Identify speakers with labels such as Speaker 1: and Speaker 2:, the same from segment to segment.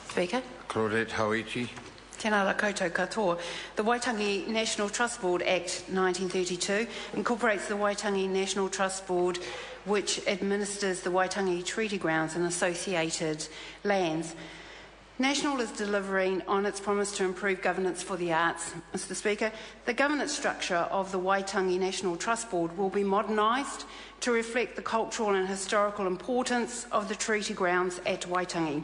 Speaker 1: Speaker.
Speaker 2: Claudette Hauiti.
Speaker 1: Tēnā rā koutou katoa. The Waitangi National Trust Board Act 1932 incorporates the Waitangi National Trust Board, which administers the Waitangi Treaty Grounds and associated lands. National is delivering on its promise to improve governance for the arts. Mr Speaker, the governance structure of the Waitangi National Trust Board will be modernised to reflect the cultural and historical importance of the treaty grounds at Waitangi.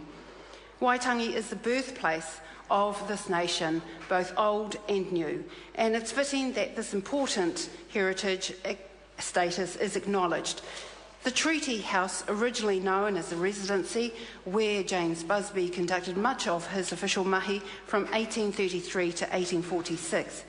Speaker 1: Waitangi is the birthplace of this nation, both old and new, and it's fitting that this important heritage status is acknowledged. The Treaty House, originally known as the Residency, where James Busby conducted much of his official mahi from 1833 to 1846.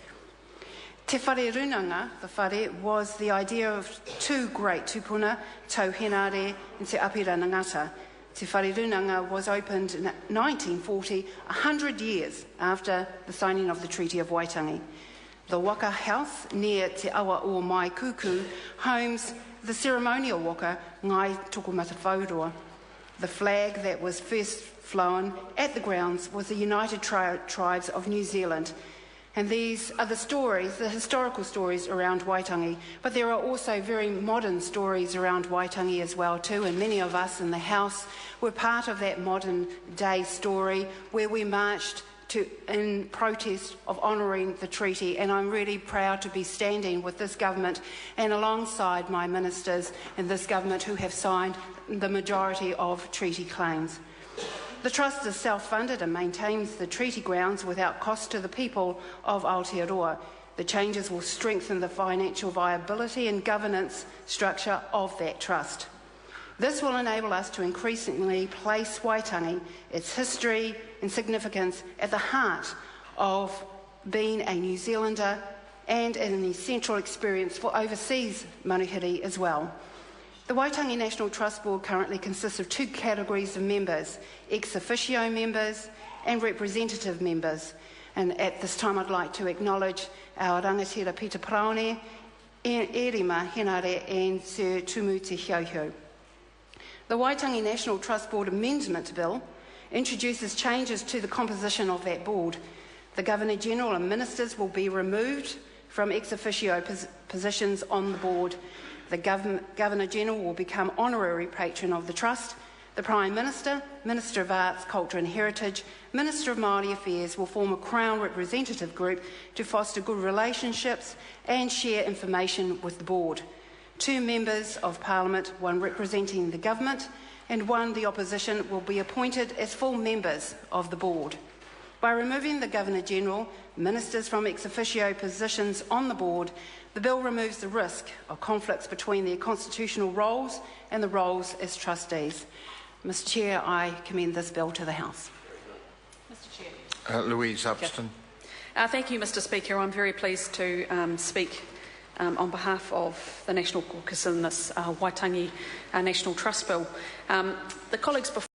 Speaker 1: Te whare runanga, the whare, was the idea of two great tupuna, Tau Henare and Te Apira Nangata. Te whare runanga was opened in 1940, 100 years after the signing of the Treaty of Waitangi. The Waka House, near Te Awa o Mai Kuku, homes the ceremonial waka Ngai Tokomata Whauroa. The flag that was first flown at the grounds was the United Tribes of New Zealand. And these are the stories, the historical stories around Waitangi, but there are also very modern stories around Waitangi as well too, and many of us in the House were part of that modern day story where we marched in protest of honouring the treaty, and I'm really proud to be standing with this government and alongside my ministers in this government who have signed the majority of treaty claims. The Trust is self-funded and maintains the treaty grounds without cost to the people of Aotearoa. The changes will strengthen the financial viability and governance structure of that trust. This will enable us to increasingly place Waitangi, its history and significance, at the heart of being a New Zealander and an essential experience for overseas manuhiri as well. The Waitangi National Trust Board currently consists of two categories of members, ex officio members and representative members. And at this time I'd like to acknowledge our rangatira Peter Praone, Erima Henare and Sir Tumu Te Hiauhiu. The Waitangi National Trust Board Amendment Bill introduces changes to the composition of that board. The Governor-General and Ministers will be removed from ex officio positions on the board. The Governor-General will become honorary patron of the Trust. The Prime Minister, Minister of Arts, Culture and Heritage, Minister of Māori Affairs will form a Crown representative group to foster good relationships and share information with the board. Two members of Parliament, one representing the government and one the opposition, will be appointed as full members of the board. By removing the Governor-General, ministers from ex officio positions on the board, the bill removes the risk of conflicts between their constitutional roles and the roles as trustees. Mr Chair, I commend this bill to the House.
Speaker 3: Mr Chair.
Speaker 2: Louise Upston.
Speaker 3: Thank you, Mr Speaker. I'm very pleased to speak on behalf of the National Caucus in this Waitangi National Trust Bill. The colleagues before